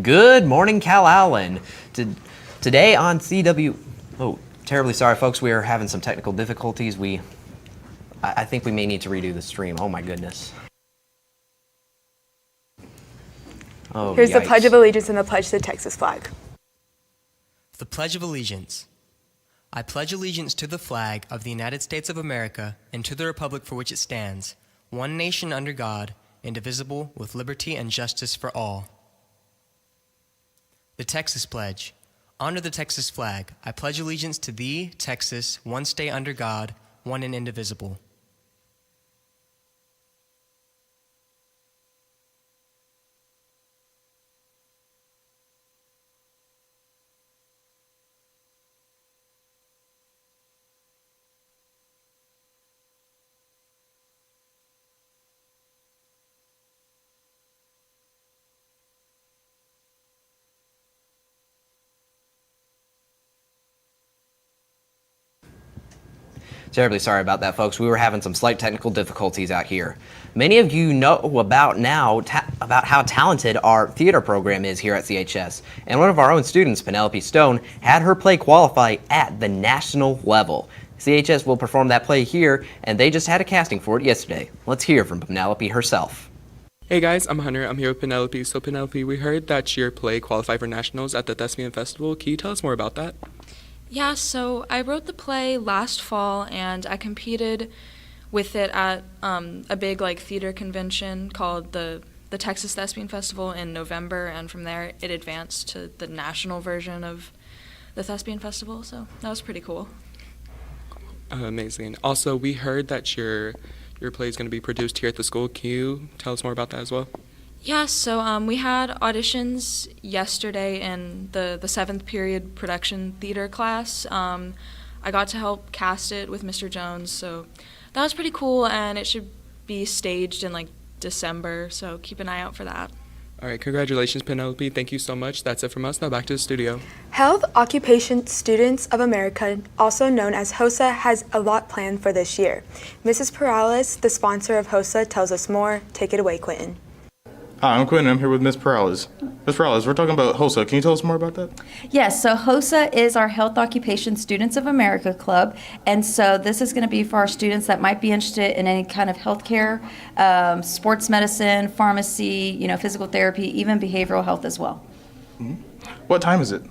Good morning, Calallen. Today on CW... Oh, terribly sorry, folks. We are having some technical difficulties. I think we may need to redo the stream. Oh, my goodness. Oh, Here's yikes. the Pledge of Allegiance and the pledge to the Texas flag. The Pledge of Allegiance. I pledge allegiance to the flag of the United States of America and to the republic for which it stands, one nation under God, indivisible, with liberty and justice for all. The Texas Pledge. Under the Texas flag, I pledge allegiance to thee, Texas, one state under God, one and indivisible. Terribly sorry about that, folks. We were having some slight technical difficulties out here. Many of you know about how talented our theater program is here at CHS, and one of our own students, Penelope Stone, had her play qualify at the national level. CHS will perform that play here, and they just had a casting for it yesterday. Let's hear from Penelope herself. Hey guys, I'm Hunter. I'm here with Penelope. So Penelope, we heard that your play qualified for nationals at the Thespian Festival. Can you tell us more about that? Yeah, so I wrote the play last fall, and I competed with it at a big theater convention called the Texas Thespian Festival in November, and from there it advanced to the national version of the Thespian Festival, so that was pretty cool. Amazing. Also, we heard that your play is going to be produced here at the school. Can you tell us more about that as well? Yeah, so we had auditions yesterday in the 7th period production theater class. I got to help cast it with Mr. Jones, so that was pretty cool, and it should be staged in December, so keep an eye out for that. All right, congratulations, Penelope. Thank you so much. That's it from us. Now back to the studio. Health Occupation Students of America, also known as HOSA, has a lot planned for this year. Mrs. Perales, the sponsor of HOSA, tells us more. Take it away, Quentin. Hi, I'm Quentin. I'm here with Ms. Perales. Ms. Perales, we're talking about HOSA. Can you tell us more about that? Yes, so HOSA is our Health Occupation Students of America Club, and so this is going to be for our students that might be interested in any kind of healthcare, sports medicine, pharmacy, physical therapy, even behavioral health as well. Mm-hmm. What time is it?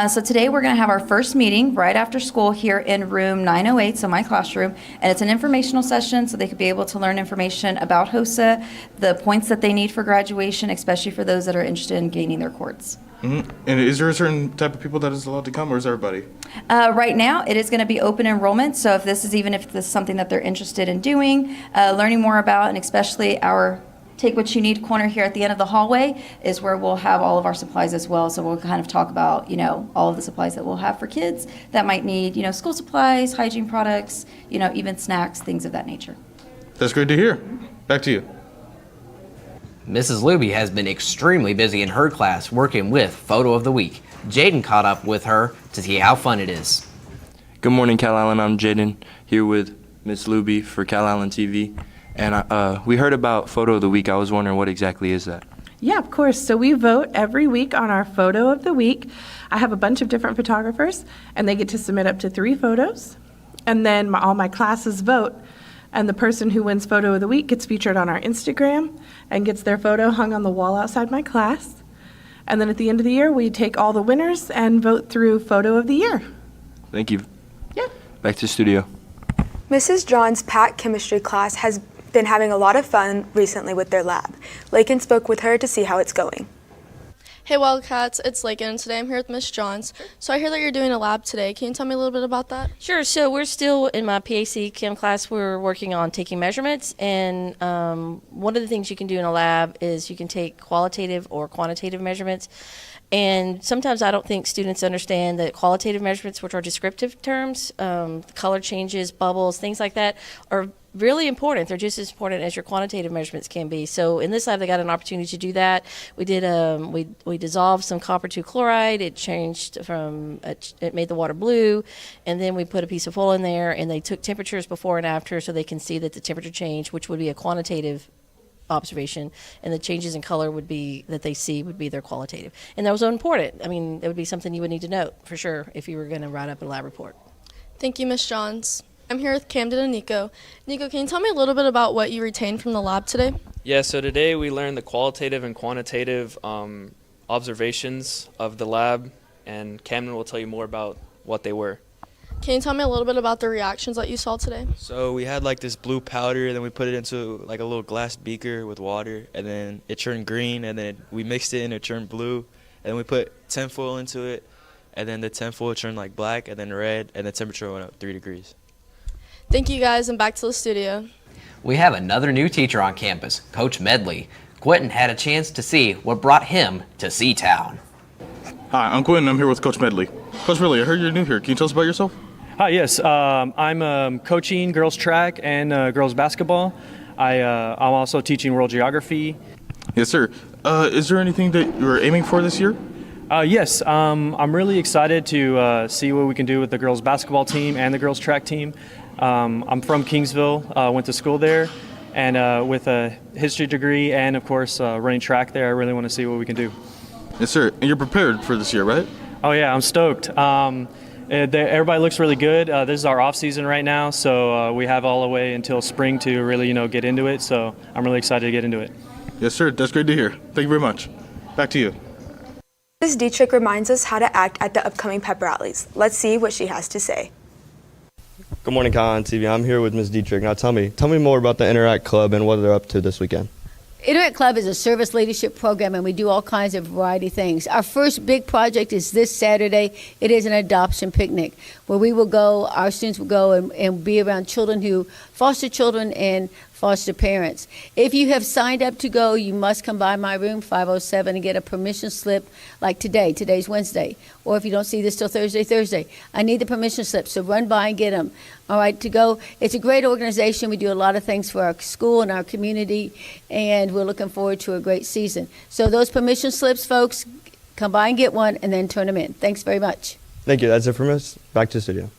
So today we're going to have our first meeting right after school here in room 908, so my classroom, and it's an informational session so they could be able to learn information about HOSA, the points that they need for graduation, especially for those that are interested in gaining their cords. Mm-hmm. And is there a certain type of people that is allowed to come, or is everybody? Right now, it is going to be open enrollment, so if this is something that they're interested in doing, learning more about, and especially our Take What You Need corner here at the end of the hallway is where we'll have all of our supplies as well. So we'll kind of talk about, all of the supplies that we'll have for kids that might need, school supplies, hygiene products, even snacks, things of that nature. That's great to hear. Back to you. Mrs. Luby has been extremely busy in her class working with Photo of the Week. Jaden caught up with her to see how fun it is. Good morning, Calallen. I'm Jaden here with Miss Luby for Calallen TV. And we heard about Photo of the Week. I was wondering, what exactly is that? Yeah, of course. So we vote every week on our Photo of the Week. I have a bunch of different photographers, and they get to submit up to 3 photos. And then all my classes vote, and the person who wins Photo of the Week gets featured on our Instagram and gets their photo hung on the wall outside my class. And then at the end of the year, we take all the winners and vote through Photo of the Year. Thank you. Yeah. Back to the studio. Mrs. John's PAC chemistry class has been having a lot of fun recently with their lab. Lakin spoke with her to see how it's going. Hey Wildcats, it's Lakin, and today I'm here with Miss Johns. So I hear that you're doing a lab today. Can you tell me a little bit about that? Sure. So we're still in my PAC chem class. We're working on taking measurements, and one of the things you can do in a lab is you can take qualitative or quantitative measurements. And sometimes I don't think students understand that qualitative measurements, which are descriptive terms, color changes, bubbles, things like that, are really important. They're just as important as your quantitative measurements can be. So in this lab, they got an opportunity to do that. We did we dissolved some copper 2 chloride. It changed from it made the water blue, and then we put a piece of foil in there, and they took temperatures before and after, so they can see that the temperature change, which would be a quantitative observation, and the changes in color would be that they see would be their qualitative. And that was so important. I mean, it would be something you would need to note for sure if you were going to write up a lab report. Thank you, Ms. Johns. I'm here with Camden and Nico. Nico, can you tell me a little bit about what you retained from the lab today? Yeah, so today we learned the qualitative and quantitative observations of the lab, and Camden will tell you more about what they were. Can you tell me a little bit about the reactions that you saw today? So we had like this blue powder, and then we put it into like a little glass beaker with water, and then it turned green, and then we mixed it and it turned blue, and then we put tinfoil into it, and then the tinfoil turned like black and then red, and the temperature went up 3 degrees. Thank you guys, and back to the studio. We have another new teacher on campus, Coach Medley. Quentin had a chance to see what brought him to Seatown. Hi, I'm Quentin. I'm here with Coach Medley. Coach Medley, I heard you're new here. Can you tell us about yourself? Hi, yes. I'm coaching girls track and girls basketball. I'm also teaching world geography. Yes, sir. Is there anything that you're aiming for this year? Yes, I'm really excited to see what we can do with the girls basketball team and the girls track team. I'm from Kingsville, went to school there, and with a history degree and, of course, running track there, I really want to see what we can do. Yes, sir. And you're prepared for this year, right? Oh, yeah, I'm stoked. Everybody looks really good. This is our off season right now, so we have all the way until spring to really, get into it. So I'm really excited to get into it. Yes, sir. That's great to hear. Thank you very much. Back to you. Mrs. Dietrich reminds us how to act at the upcoming pep rallies. Let's see what she has to say. Good morning, Calallen TV. I'm here with Ms. Dietrich. Now tell me more about the Interact Club and what they're up to this weekend. Interact Club is a service leadership program, and we do all kinds of variety of things. Our first big project is this Saturday. It is an adoption picnic where we will go, our students will go and be around children who foster children and foster parents. If you have signed up to go, you must come by my room, 507, and get a permission slip like today. Today's Wednesday. Or if you don't see this till Thursday. I need the permission slip, so run by and get them. All right, to go. It's a great organization. We do a lot of things for our school and our community, and we're looking forward to a great season. So those permission slips, folks, come by and get one and then turn them in. Thanks very much. Thank you. That's it from us. Back to the studio.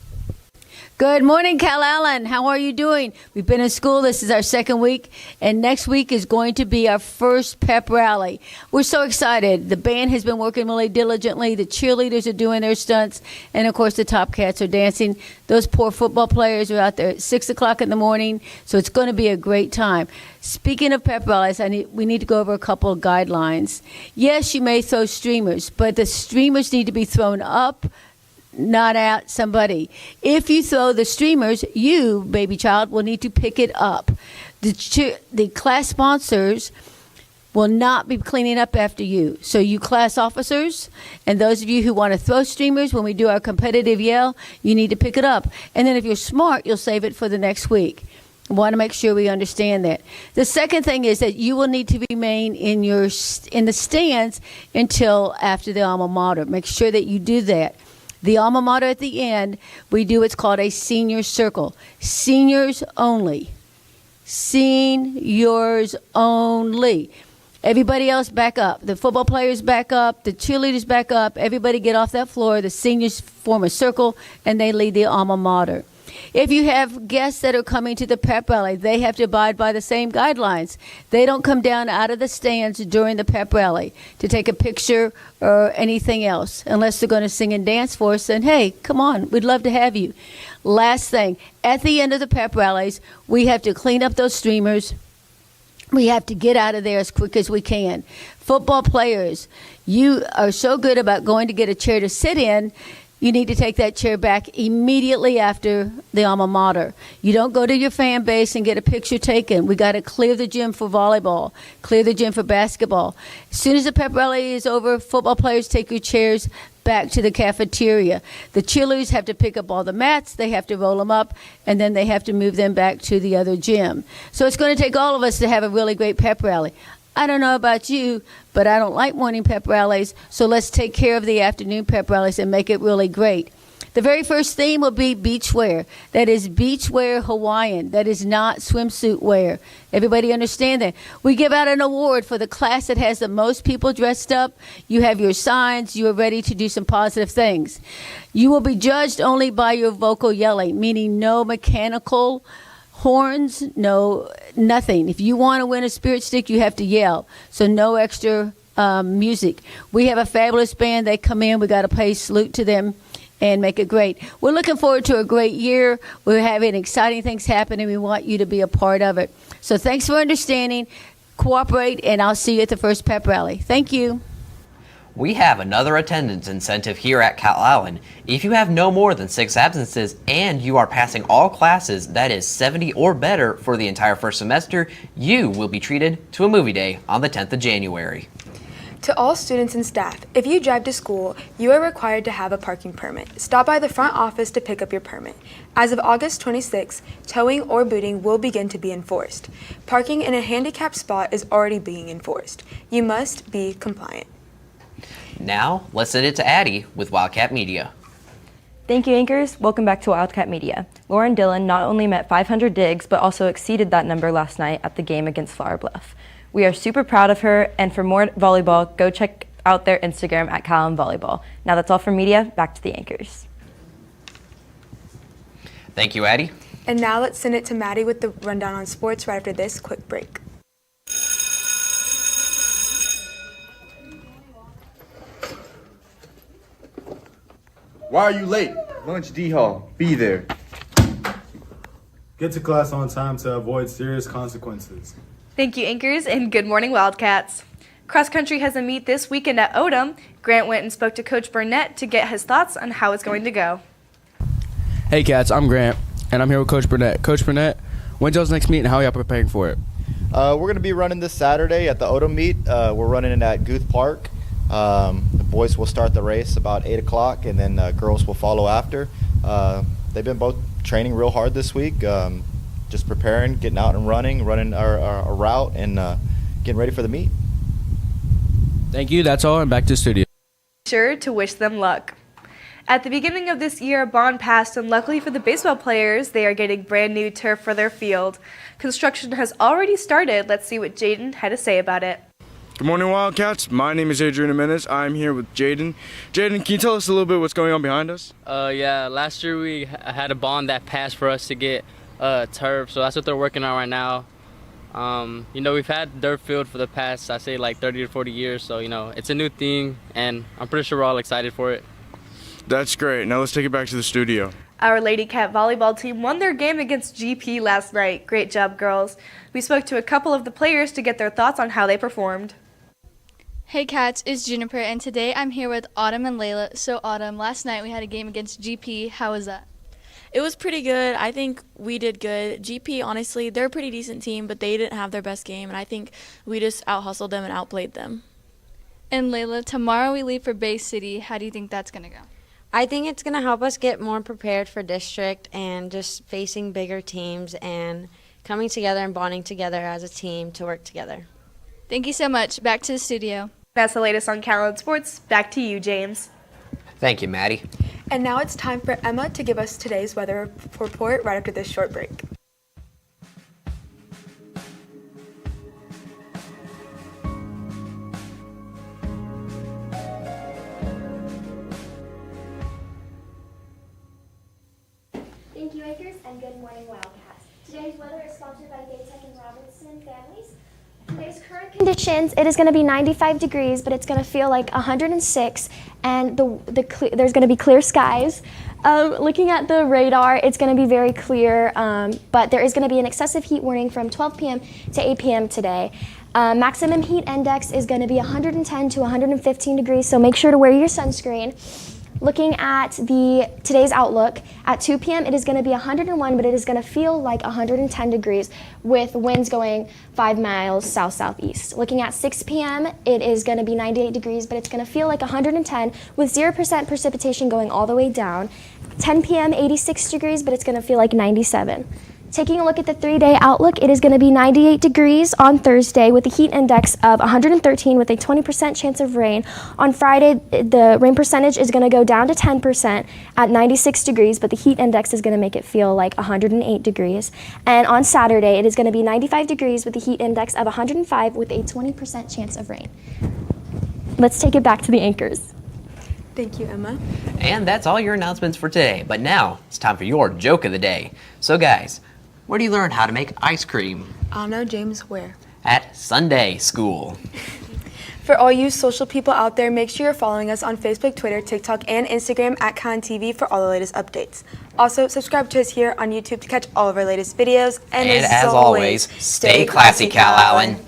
Good morning, Calallen. How are you doing? We've been in school. This is our second week, and next week is going to be our first pep rally. We're so excited. The band has been working really diligently. The cheerleaders are doing their stunts, and of course the Top Cats are dancing. Those poor football players are out there at 6 o'clock in the morning, so it's going to be a great time. Speaking of pep rallies, we need to go over a couple of guidelines. Yes, you may throw streamers, but the streamers need to be thrown up, not at somebody. If you throw the streamers, you, baby child, will need to pick it up. The class sponsors will not be cleaning up after you. So you class officers and those of you who want to throw streamers, when we do our competitive yell, you need to pick it up. And then if you're smart, you'll save it for the next week. I want to make sure we understand that. The second thing is that you will need to remain in the stands until after the alma mater. Make sure that you do that. The alma mater at the end, we do what's called a senior circle. Seniors only. Seniors only. Everybody else back up. The football players back up. The cheerleaders back up. Everybody get off that floor. The seniors form a circle, and they lead the alma mater. If you have guests that are coming to the pep rally, they have to abide by the same guidelines. They don't come down out of the stands during the pep rally to take a picture or anything else. Unless they're going to sing and dance for us, then hey, come on, we'd love to have you. Last thing, at the end of the pep rallies, we have to clean up those streamers. We have to get out of there as quick as we can. Football players, you are so good about going to get a chair to sit in. You need to take that chair back immediately after the alma mater. You don't go to your fan base and get a picture taken. We got to clear the gym for volleyball, clear the gym for basketball. As soon as the pep rally is over, football players take your chairs back to the cafeteria. The cheerleaders have to pick up all the mats, they have to roll them up, and then they have to move them back to the other gym. So it's going to take all of us to have a really great pep rally. I don't know about you, but I don't like morning pep rallies, so let's take care of the afternoon pep rallies and make it really great. The very first theme will be beachwear. That is beachwear Hawaiian. That is not swimsuit wear. Everybody understand that? We give out an award for the class that has the most people dressed up. You have your signs. You are ready to do some positive things. You will be judged only by your vocal yelling, meaning no mechanical horns, no nothing. If you want to win a spirit stick, you have to yell. So no extra music. We have a fabulous band. They come in. We got to pay salute to them and make it great. We're looking forward to a great year. We're having exciting things happening. We want you to be a part of it. So thanks for understanding. Cooperate, and I'll see you at the first pep rally. Thank you. We have another attendance incentive here at Calallen. If you have no more than 6 absences and you are passing all classes, that is 70 or better for the entire first semester, you will be treated to a movie day on the 10th of January. To all students and staff, if you drive to school, you are required to have a parking permit. Stop by the front office to pick up your permit. As of August 26, towing or booting will begin to be enforced. Parking in a handicapped spot is already being enforced. You must be compliant. Now, let's send it to Addie with Wildcat Media. Thank you, anchors. Welcome back to Wildcat Media. Lauren Dillon not only met 500 digs, but also exceeded that number last night at the game against Flower Bluff. We are super proud of her, and for more volleyball, go check out their Instagram at Calallen Volleyball. Now that's all from media. Back to the anchors. Thank you, Addie. And now let's send it to Maddie with the rundown on sports right after this quick break. Why are you late? Lunch D Hall. Be there. Get to class on time to avoid serious consequences. Thank you, anchors, and good morning, Wildcats. Cross country has a meet this weekend at Odom. Grant went and spoke to Coach Burnett to get his thoughts on how it's going to go. Hey, Cats, I'm Grant, and I'm here with Coach Burnett. Coach Burnett, when's y'all's next meet, and how are y'all preparing for it? We're going to be running this Saturday at the Odom meet. We're running it at Guth Park. The boys will start the race about 8 o'clock, and then girls will follow after. They've been both training real hard this week, just preparing, getting out and running our route, and getting ready for the meet. Thank you. That's all, and back to the studio. Sure to wish them luck. At the beginning of this year, a bond passed, and luckily for the baseball players, they are getting brand new turf for their field. Construction has already started. Let's see what Jaden had to say about it. Good morning, Wildcats. My name is Adrian Jimenez. I'm here with Jaden. Jaden, can you tell us a little bit what's going on behind us? Yeah, last year we had a bond that passed for us to get turf, so that's what they're working on right now. We've had dirt field for the past, I say, like 30 to 40 years, so, it's a new thing, and I'm pretty sure we're all excited for it. That's great. Now let's take it back to the studio. Our Lady Cat volleyball team won their game against GP last night. Great job, girls. We spoke to a couple of the players to get their thoughts on how they performed. Hey Cats, it's Juniper, and today I'm here with Autumn and Layla. So Autumn, last night we had a game against GP. How was that? It was pretty good. I think we did good. GP, honestly, they're a pretty decent team, but they didn't have their best game, and I think we just out-hustled them and outplayed them. And Layla, tomorrow we leave for Bay City. How do you think that's going to go? I think it's going to help us get more prepared for district and just facing bigger teams and coming together and bonding together as a team to work together. Thank you so much. Back to the studio. That's the latest on Calallen Sports. Back to you, James. Thank you, Maddie. And now it's time for Emma to give us today's weather report right after this short break. Thank you, Akers, and good morning, Wildcats. Today's weather is sponsored by Baytech and Robertson Families. Today's current conditions, it is going to be 95 degrees, but it's going to feel like 106, and there's going to be clear skies. Looking at the radar, it's going to be very clear, but there is going to be an excessive heat warning from 12 p.m. to 8 p.m. today. Maximum heat index is going to be 110 to 115 degrees, so make sure to wear your sunscreen. Looking at today's outlook, at 2 p.m. it is going to be 101, but it is going to feel like 110 degrees with winds going 5 miles south-southeast. Looking at 6 p.m. it is going to be 98 degrees, but it's going to feel like 110 with 0% precipitation going all the way down. 10 p.m. 86 degrees, but it's going to feel like 97. Taking a look at the 3-day outlook, it is going to be 98 degrees on Thursday with a heat index of 113 with a 20% chance of rain. On Friday, the rain percentage is going to go down to 10% at 96 degrees, but the heat index is going to make it feel like 108 degrees. And on Saturday, it is going to be 95 degrees with a heat index of 105 with a 20% chance of rain. Let's take it back to the anchors. Thank you, Emma. And that's all your announcements for today. But now it's time for your joke of the day. So guys, Where do you learn how to make ice cream? I'll know, James, where? At Sunday School. For all you social people out there, make sure you're following us on Facebook, Twitter, TikTok, and Instagram at CalallenTV for all the latest updates. Also, subscribe to us here on YouTube to catch all of our latest videos. And as always, stay classy, Calallen.